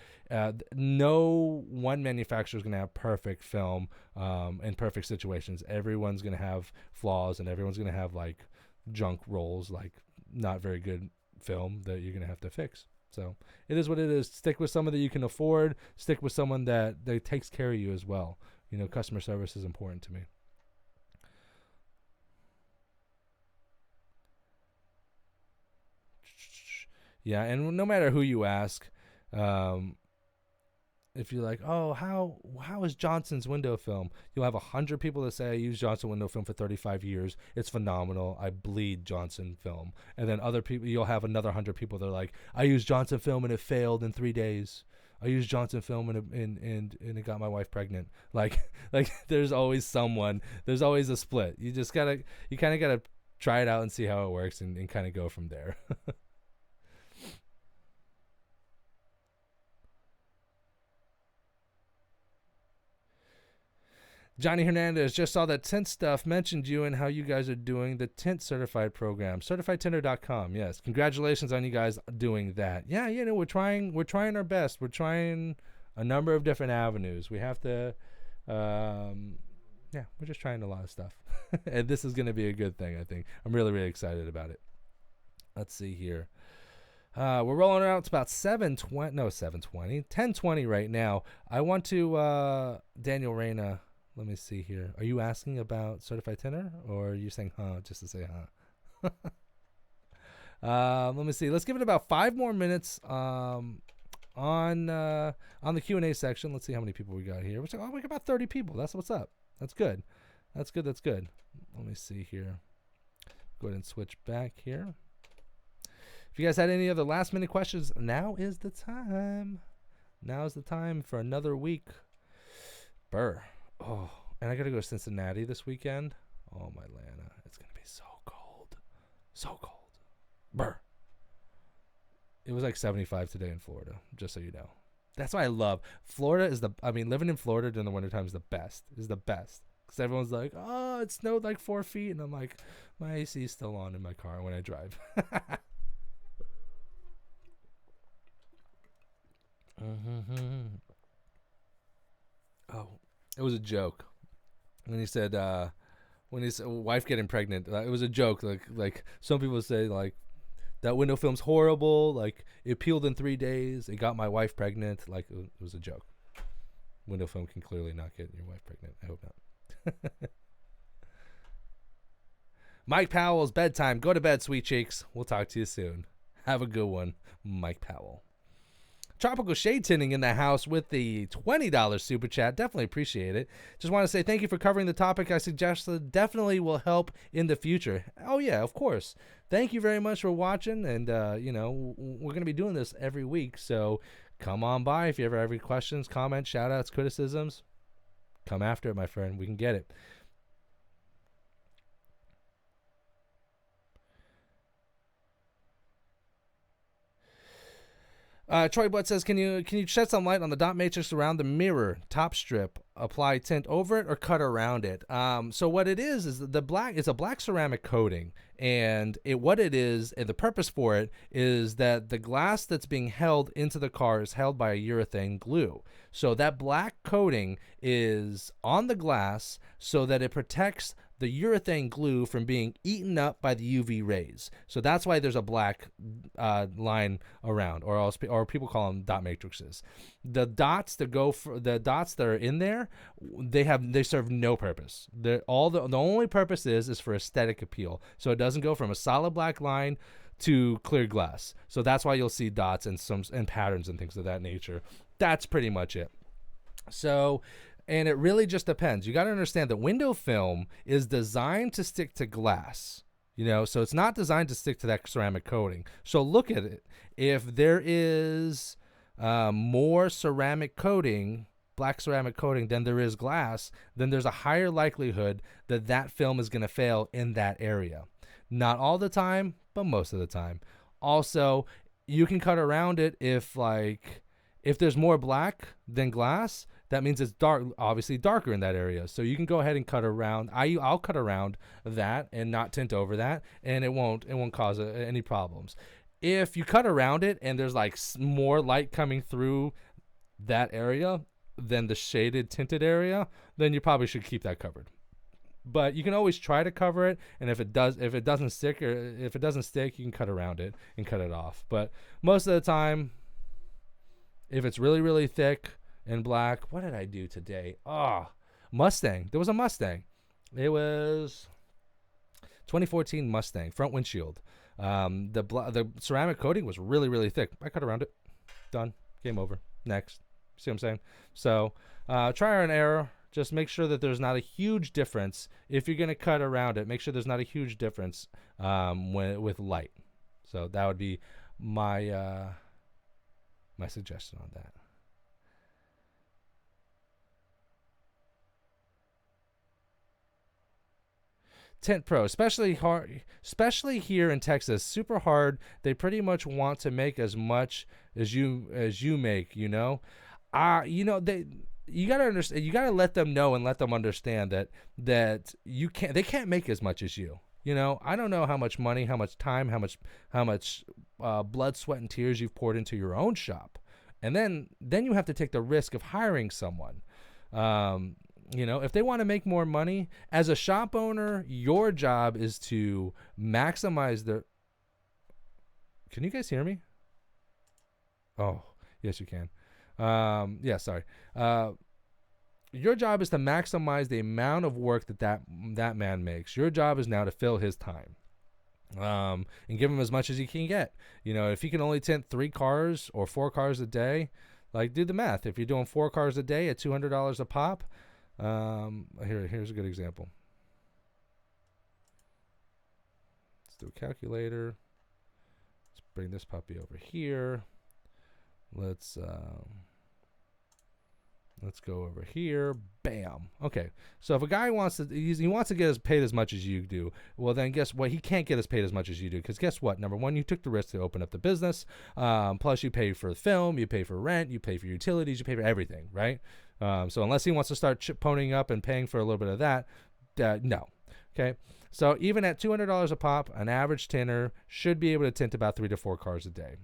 no one manufacturer is going to have perfect film in perfect situations. Everyone's going to have flaws, and everyone's going to have junk rolls, not very good film that you're going to have to fix. So it is what it is. Stick with someone that you can afford. Stick with someone that takes care of you as well. Customer service is important to me. Yeah, and no matter who you ask, if you're like, oh, how is Johnson's window film? You'll have 100 people that say I use Johnson window film for 35 years. It's phenomenal. I bleed Johnson film. And then other people, you'll have another 100 people that are like, I used Johnson film and it failed in 3 days. I used Johnson film and it got my wife pregnant. Like there's always someone. There's always a split. You kind of gotta try it out and see how it works and kind of go from there. Johnny Hernandez, just saw that tint stuff, mentioned you and how you guys are doing the tint certified program. CertifiedTinter.com. Yes. Congratulations on you guys doing that. Yeah, we're trying our best. We're trying a number of different avenues. We have to we're just trying a lot of stuff. And this is going to be a good thing, I think. I'm really, really excited about it. Let's see here. We're rolling around. It's about 10:20 right now. I want to, Daniel Reyna. Let me see here. Are you asking about certified tinter, or are you saying just to say let me see. Let's give it about 5 more minutes on the Q&A section. Let's see how many people we got here. We got about 30 people. That's what's up. That's good. That's good. Let me see here. Go ahead and switch back here. If you guys had any other last minute questions, now is the time. Now is the time for another week. Burr. Oh, and I got to go to Cincinnati this weekend. Oh, my Lana. It's going to be so cold. So cold. Brr. It was like 75 today in Florida, just so you know. That's why I love Florida. Living in Florida during the wintertime is the best. Because everyone's like, oh, it snowed like 4 feet. And I'm like, my AC is still on in my car when I drive. Oh, it was a joke. When he said wife getting pregnant, it was a joke. Like some people say, like, that window film's horrible. Like, it peeled in 3 days. It got my wife pregnant. Like, it was a joke. Window film can clearly not get your wife pregnant. I hope not. Mike Powell's bedtime. Go to bed, sweet cheeks. We'll talk to you soon. Have a good one, Mike Powell. Tropical Shade Tinting in the house with the $20 super chat. Definitely appreciate it. Just want to say thank you for covering the topic I suggested. Definitely will help in the future. Oh, yeah, of course. Thank you very much for watching. And, we're going to be doing this every week. So come on by if you ever have any questions, comments, shout outs, criticisms. Come after it, my friend. We can get it. Troy Butt says, can you shed some light on the dot matrix around the mirror top strip? Apply tint over it or cut around it? So what it is the black. It's a black ceramic coating, and the purpose for it is that the glass that's being held into the car is held by a urethane glue. So that black coating is on the glass so that it protects the urethane glue from being eaten up by the UV rays. So that's why there's a black line around, or people call them dot matrices. The dots that are in there, they serve no purpose. The only purpose is for aesthetic appeal. So it doesn't go from a solid black line to clear glass. So that's why you'll see dots and patterns and things of that nature. That's pretty much it. So, and it really just depends. You got to understand that window film is designed to stick to glass, so it's not designed to stick to that ceramic coating. So look at it. If there is more ceramic coating, black ceramic coating, than there is glass, then there's a higher likelihood that film is going to fail in that area. Not all the time, but most of the time. Also, you can cut around it if there's more black than glass. That means it's obviously darker in that area. So you can go ahead and cut around. I'll cut around that and not tint over that, and it won't cause any problems. If you cut around it and there's more light coming through that area than the shaded tinted area, then you probably should keep that covered. But you can always try to cover it, and if it doesn't stick, you can cut around it and cut it off. But most of the time, if it's really, really thick and black, what did I do today? Mustang. There was a Mustang. It was 2014 Mustang front windshield. The ceramic coating was really, really thick. I cut around it. Done. Game over. Next. See what I'm saying? So trial and error. Just make sure that there's not a huge difference. If you're going to cut around it, make sure there's not a huge difference with light. So that would be my my suggestion on that. Tint Pro, especially hard, especially here in Texas, super hard. They pretty much want to make as much as you make. You know they. You gotta understand. You gotta let them know and let them understand that you can't. They can't make as much as you. I don't know how much money, how much time, how much blood, sweat, and tears you've poured into your own shop, and then you have to take the risk of hiring someone. If they want to make more money as a shop owner, your job is to maximize their. Can you guys hear me? Oh, yes, you can. Yeah, sorry. Your job is to maximize the amount of work that man makes. Your job is now to fill his time. And give him as much as he can get. If he can only tint 3 cars or 4 cars a day, like do the math. If you're doing 4 cars a day at $200 a pop, here's a good example. Let's do a calculator. Let's bring this puppy over here. Let's go over here. Bam. Okay. So if a guy wants to get paid as much as you do, well then guess what? He can't get as paid as much as you do because guess what? Number one, you took the risk to open up the business. Plus you pay for the film, you pay for rent, you pay for utilities, you pay for everything, right? So unless he wants to start ponying up and paying for a little bit of that, no. Okay. So even at $200 a pop, an average tinter should be able to tint about 3 to 4 cars a day.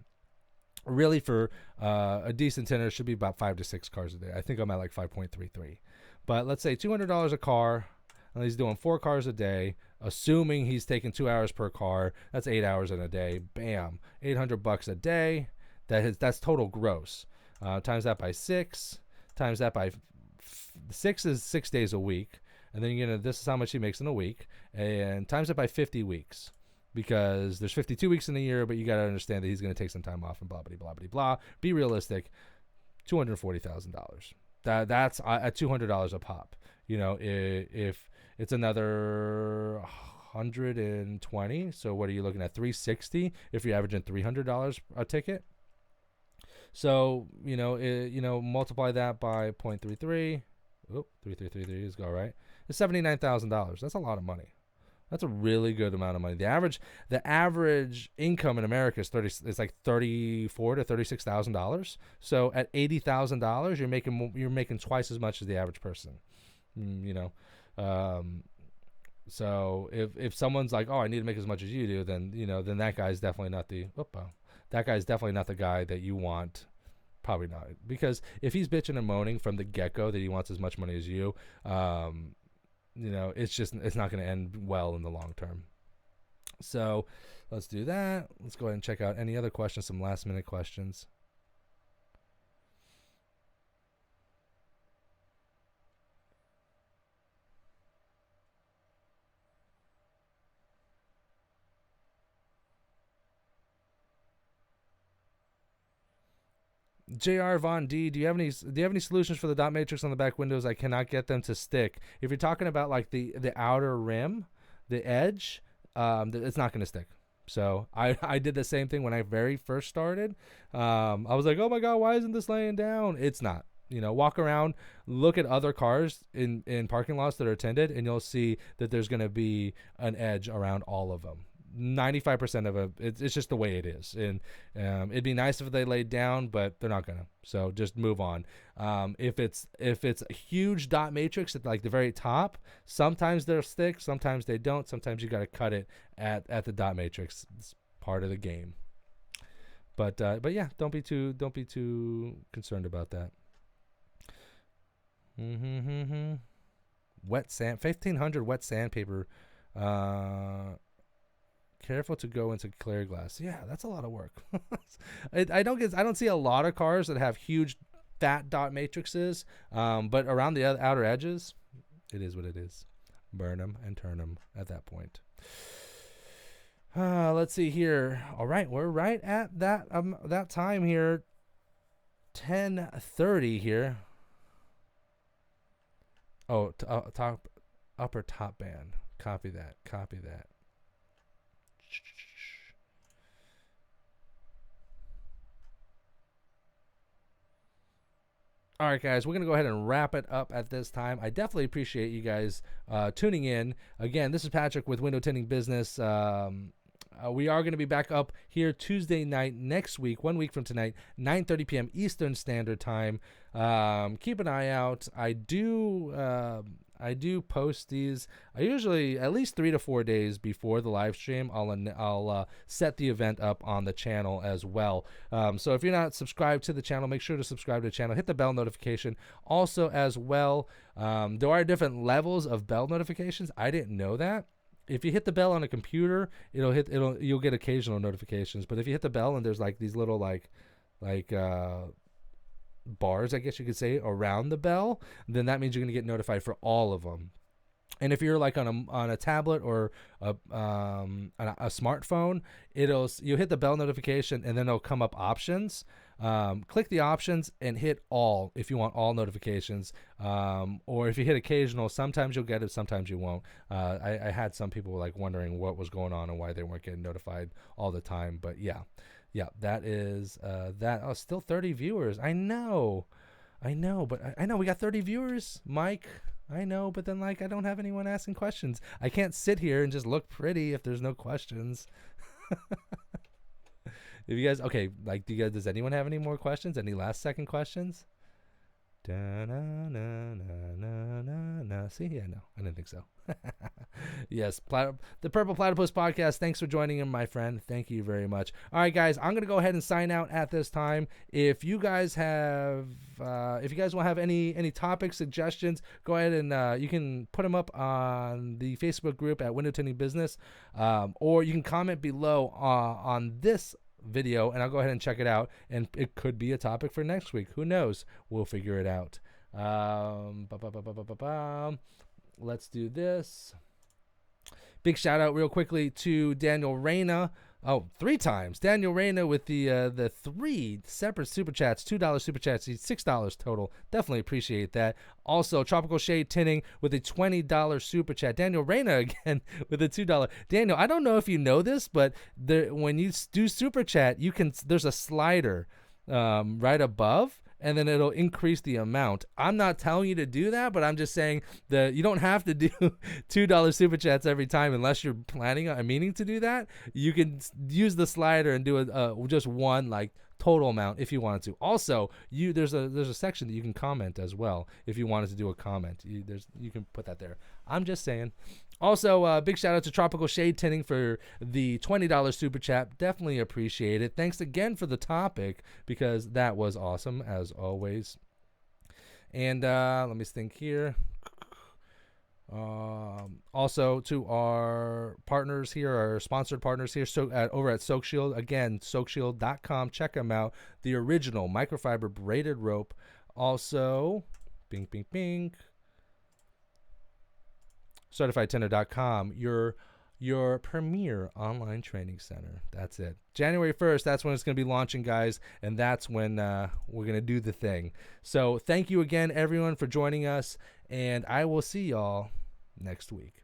Really, for a decent tinter, should be about 5 to 6 cars a day. I think I'm at like 5.33. But let's say $200 a car, and he's doing 4 cars a day, assuming he's taking 2 hours per car. That's 8 hours in a day. Bam, $800 a day. That's total gross. Times that by 6. Times that by 6 is 6 days a week, and then this is how much he makes in a week, and times it by 50 weeks. Because there's 52 weeks in a year, but you got to understand that he's going to take some time off and blah, blah, blah, blah, blah. Be realistic. $240,000. That's at $200 a pop. If it's another 120, so what are you looking at? 360 if you're averaging $300 a ticket. So, multiply that by 0.33. Oh, 3333 is go, right? It's $79,000. That's a lot of money. That's a really good amount of money. The average income in America is like $34,000 to $36,000. So at $80,000, you're making twice as much as the average person. So if someone's like, oh, I need to make as much as you do, then then that guy's definitely not the guy that you want. Probably not, because if he's bitching and moaning from the get-go that he wants as much money as you, it's not going to end well in the long term. So let's do that. Let's go ahead and check out any other questions, some last minute questions. JR Von D, do you have any solutions for the dot matrix on the back windows? I cannot get them to stick. If you're talking about like the outer rim, the edge, it's not going to stick. So I did the same thing when I very first started. I was like, oh my God, why isn't this laying down? It's not. Walk around, look at other cars in parking lots that are tinted, and you'll see that there's going to be an edge around all of them. 95% of it, it's just the way it is, and it'd be nice if they laid down, but they're not gonna. So just move on. If it's a huge dot matrix at like the very top, sometimes they'll stick, sometimes they don't. Sometimes you got to cut it at the dot matrix. It's part of the game. But yeah, don't be too concerned about that. Wet sand, 1500 wet sandpaper. Careful to go into clear glass. Yeah, that's a lot of work. I don't see a lot of cars that have huge fat dot matrices, but around the outer edges, it is what it is. Burn them and turn them at that point. Let's see here. All right, we're right at that time here. 10:30 here. Oh, top, upper top band. Copy that. Copy that. All right, guys, we're going to go ahead and wrap it up at this time. I definitely appreciate you guys tuning in. Again, this is Patrick with Window Tinting Business. We are going to be back up here Tuesday night next week, 1 week from tonight, 9:30 p.m. Eastern Standard Time. Keep an eye out. I do post these usually at least 3 to 4 days before the live stream. I'll set the event up on the channel as well. So if you're not subscribed to the channel, make sure to subscribe to the channel. Hit the bell notification. Also, as well, there are different levels of bell notifications. I didn't know that. If you hit the bell on a computer, you'll get occasional notifications. But if you hit the bell and there's like these little like bars, I guess you could say, around the bell, then that means you're going to get notified for all of them. And if you're like on a tablet or a smartphone, you'll hit the bell notification and then it'll come up options. Click the options and hit all if you want all notifications. Or if you hit occasional, sometimes you'll get it, sometimes you won't. I had some people like wondering what was going on and why they weren't getting notified all the time. But yeah, that is that. Oh, still 30 viewers. I know, but I know we got 30 viewers, Mike. I know, but then like I don't have anyone asking questions. I can't sit here and just look pretty if there's no questions. If you guys, okay, like, does anyone have any more questions? Any last second questions? See, yeah, no, I didn't think so. Yes, the Purple Platypus Podcast. Thanks for joining in, my friend. Thank you very much. All right, guys, I'm gonna go ahead and sign out at this time. If you guys want to have any topic suggestions, go ahead and you can put them up on the Facebook group at Window Tinting Business, or you can comment below on this video and I'll go ahead and check it out, and it could be a topic for next week. Who knows? We'll figure it out. Let's do this. Big shout out real quickly to Daniel Reyna. Oh, 3 times. Daniel Reyna with the 3 separate super chats, $2 super chats, $6 total. Definitely appreciate that. Also, Tropical Shade Tinting with a $20 super chat. Daniel Reyna again with a $2. Daniel, I don't know if you know this, but when you do super chat, there's a slider right above, and then it'll increase the amount. I'm not telling you to do that, but I'm just saying that you don't have to do $2 super chats every time unless you're planning on meaning to do that. You can use the slider and do just one like total amount if you wanted to. Also, there's a section that you can comment as well if you wanted to do a comment. You can put that there. I'm just saying. Also, big shout out to Tropical Shade Tinting for the $20 super chat. Definitely appreciate it. Thanks again for the topic, because that was awesome as always. And let me think here. Also to our partners here, our sponsored partners here, over at Soak Shield. Again, soakshield.com. Check them out. The original microfiber braided rope. Also, bing, bing, bing. CertifiedTinter.com, your premier online training center. That's it. January 1st, that's when it's going to be launching, guys, and that's when we're going to do the thing. So thank you again, everyone, for joining us, and I will see y'all next week.